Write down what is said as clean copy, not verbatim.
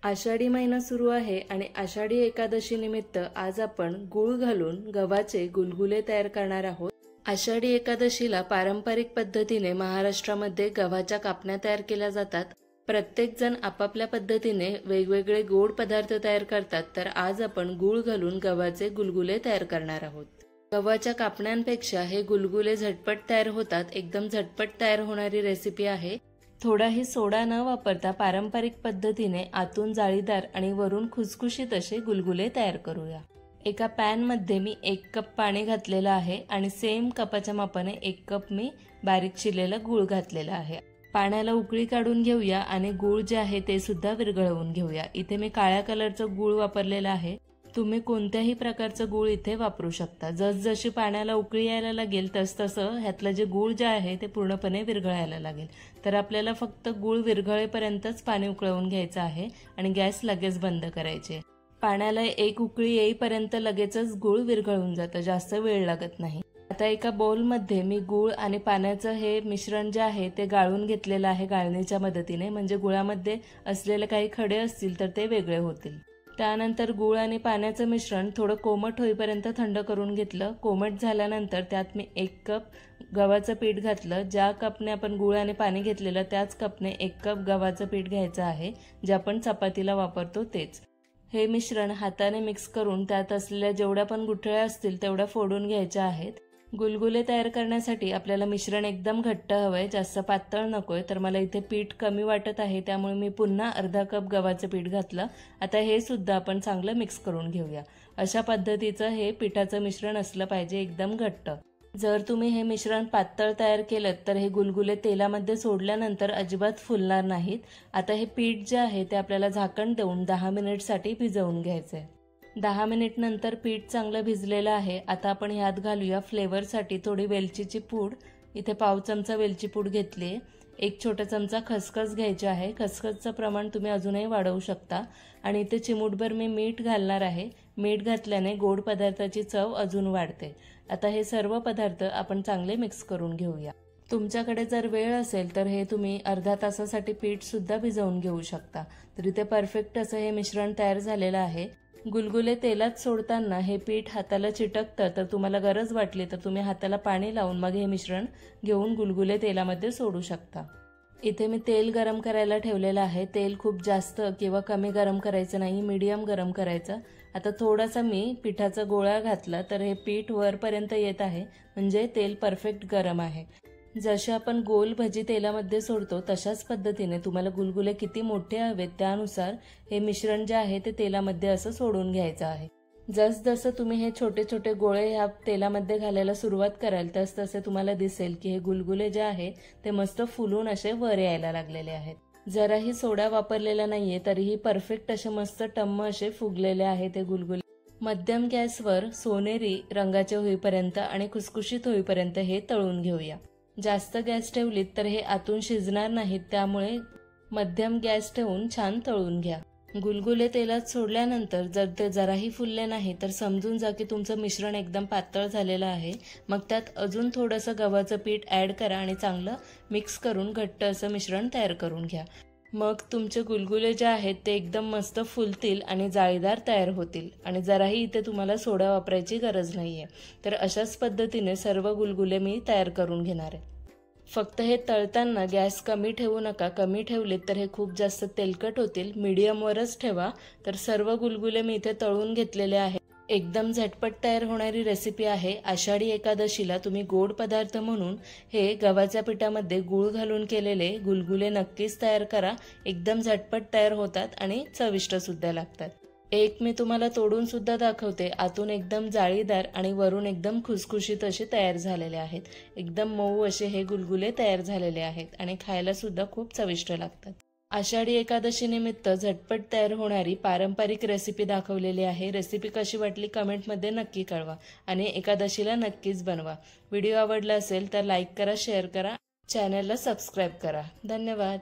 आषाढी महिना सुरू आहे आणि आषाढी एकादशी निमित्त आज आपण गूळ घालून गव्हाचे गुलगुले तयार करणार आहोत। आषाढी एकादशीला पारंपरिक पद्धतीने महाराष्ट्रामध्ये गव्हाच्या कापण्या तयार केल्या जातात। प्रत्येक जण आपापल्या पद्धतीने वेगवेगळे गोड पदार्थ तयार करतात, तर आज आपण गूळ घालून गव्हाचे गुलगुले तयार करणार आहोत। गव्हाच्या कापण्यांपेक्षा हे गुलगुले झटपट तयार होतात। एकदम झटपट तयार होणारी रेसिपी आहे। थोडाही सोडा न वापरता पारंपरिक पद्धतीने आतून जाळीदार आणि वरून खुसखुशीत असे गुलगुले तयार करूया। एका पॅन मध्ये मी 1 कप पाणी घातलेलं आहे आणि सेम कपाच्या मापाने 1 कप मी बारीक चिरलेला गूळ घातलेला आहे। पाण्याला उकळी काढून घेऊया आणि गूळ जे आहे ते सुद्धा विरघळवून घेऊया। इथे मी काळ्या कलरचं गूळ वापरलेला आहे। तुम्ही कोणत्याही प्रकारचं गूळ इथे वापरू शकता। जसजशी पाण्याला उकळी यायला लागेल तसतसं ह्यातलं जे गूळ जे आहे ते पूर्णपणे विरघळायला लागेल। तर आपल्याला फक्त गूळ विरघळेपर्यंतच पाणी उकळवून घ्यायचं आहे आणि गॅस लगेच बंद करायचे। पाण्याला एक उकळी येईपर्यंत लगेचच गूळ विरघळून जातं, जास्त वेळ लागत नाही। आता एका बाउल मध्ये मी गूळ आणि पाण्याचं हे मिश्रण जे आहे ते गाळून घेतलेलं आहे गाळणीच्या मदतीने, म्हणजे गुळामध्ये असलेले काही खडे असतील तर ते वेगळे होतील। त्यानंतर गूळ आणि पाण्याचं मिश्रण थोडं कोमट होईपर्यंत थंड करून घेतलं। कोमट झाल्यानंतर त्यात मी 1 कप गव्हाचं पीठ घातलं। ज्या कपने आपण गूळ आणि पाणी घेतलेलं त्याच कपने 1 कप गव्हाचं पीठ घ्यायचं आहे, जे आपण चपातीला वापरतो तेच। हे मिश्रण हाताने मिक्स करून त्यात असलेल्या जेवढ्या पण गुठळ्या असतील तेवढ्या फोडून घ्यायच्या आहेत। गुलगुले तयार करण्यासाठी आपल्याला मिश्रण एकदम घट्ट हवंय, जास्त पातळ नकोय। तर मला इथे पीठ कमी वाटत आहे, त्यामुळे मी पुन्हा अर्धा कप गव्हाचं पीठ घातलं। आता हे सुद्धा आपण चांगलं मिक्स करून घेऊया। अशा पद्धतीचं हे पिठाचं मिश्रण असलं पाहिजे, एकदम घट्ट। जर तुम्ही हे मिश्रण पातळ तयार केलं तर हे गुलगुले तेलामध्ये सोडल्यानंतर अजिबात फुलणार नाहीत। आता हे पीठ जे आहे ते आपल्याला झाकण देऊन 10 मिनिटसाठी भिजवून घ्यायचंय। 10 मिनिट नंतर पीठ चांगलं भिजलेलं आहे। आता आपण ह्यात घालूया फ्लेवरसाठी थोडी वेलचीची पूड। इथे पाव चमचा वेलची पूड घेतली। 1 छोटा चमचा खसखस घ्यायची आहे। खसखसचं प्रमाण तुम्ही अजूनही वाढवू शकता। आणि इथे चिमूटभर मी मीठ घालणार आहे। मीठ घातल्याने गोड पदार्थाची चव अजून वाढते। आता हे सर्व पदार्थ आपण चांगले मिक्स करून घेऊया। तुमच्याकडे जर वेळ असेल तर हे तुम्ही अर्धा तासासाठी पीठ सुद्धा भिजवून घेऊ शकता। तर इथे परफेक्ट असं हे मिश्रण तयार झालेलं आहे। गुलगुले तेलात सोडताना हे पीठ हाताला चिटकतं, तर तुम्हाला गरज वाटली तर तुम्ही हाताला पाणी लावून मग हे मिश्रण घेऊन गुलगुले तेलामध्ये सोडू शकता। इथे मी तेल गरम करायला ठेवलेलं आहे। तेल खूप जास्त किंवा कमी गरम करायचं नाही, मीडियम गरम करायचं। आता थोडासा मी पिठाचा गोळा घातला तर हे पीठ वरपर्यंत येत आहे, म्हणजे तेल परफेक्ट गरम आहे। जसे आपण गोल भजी तेलामध्ये सोडतो तशाच पद्धतीने तुम्हाला गुलगुले किती मोठे हवेत त्यानुसार हे मिश्रण जे आहे ते तेलामध्ये असं सोडून घ्यायचं आहे। जसजसं तुम्ही हे छोटे छोटे गोळे ह्या तेलामध्ये घालायला सुरुवात कराल तसतसे तुम्हाला दिसेल की हे गुलगुले जे आहे ते मस्त फुलून असे वर यायला लागलेले आहेत। जराही सोडा वापरलेला नाहीये तरीही परफेक्ट असे मस्त टम्म असे फुगलेले आहेत ते गुलगुले। मध्यम गॅसवर सोनेरी रंगाचे होईपर्यंत आणि खुसखुशीत होईपर्यंत हे तळून घेऊया। जास्त गॅस ठेवलीत तर हे आतून शिजणार नाहीत, त्यामुळे मध्यम गॅस ठेवून छान तळून घ्या। गुलगुले तेलात सोडल्यानंतर जर ते जराही फुलले नाही तर समजून जा की तुमचं मिश्रण एकदम पातळ झालेलं आहे। मग त्यात अजून थोडंसं गव्हाचं पीठ ऍड करा आणि चांगलं मिक्स करून घट्ट असं मिश्रण तयार करून घ्या। मग तुमचे गुलगुले जे आहेत ते एकदम मस्त फुलतील आणि जाळीदार तयार होतील आणि जराही इथे तुम्हाला सोडा वापरायची गरज नाहीये। तर अशाच पद्धतीने सर्व गुलगुले मी तयार करून घेणार आहे। फक्त हे तळताना गॅस कमी ठेवू नका, कमी ठेवले तर हे खूप जास्त तेलकट होतील। मीडियम वरच ठेवा। तर सर्व गुलगुले मी इथे तळून घेतलेले आहेत। एकदम झटपट तयार होणारी रेसिपी आहे। आषाढी एकादशीला तुम्ही गोड पदार्थ म्हणून हे गव्हाच्या पिठामध्ये गूळ घालून केलेले गुलगुले नक्कीच तयार करा। एकदम झटपट तयार होतात आणि चविष्ट सुद्धा लागतात। एक मी तुम्हाला तोडून सुद्धा दाखवते। आतून एकदम जाळीदार आणि वरून एकदम खुसखुशीत असे तयार झालेले आहेत। एकदम मऊ असे हे गुलगुले तयार झालेले आहेत आणि खायला सुद्धा खूप चविष्ट लागतात। आषाढी एकादशी निमित्त झटपट तयार होणारी पारंपरिक रेसिपी दाखवलेली आहे। रेसिपी कशी वाटली कमेंटमध्ये नक्की कळवा आणि एकादशीला नक्कीच बनवा। व्हिडिओ आवडला असेल तर लाईक करा, शेअर करा, चॅनलला सबस्क्राईब करा। धन्यवाद।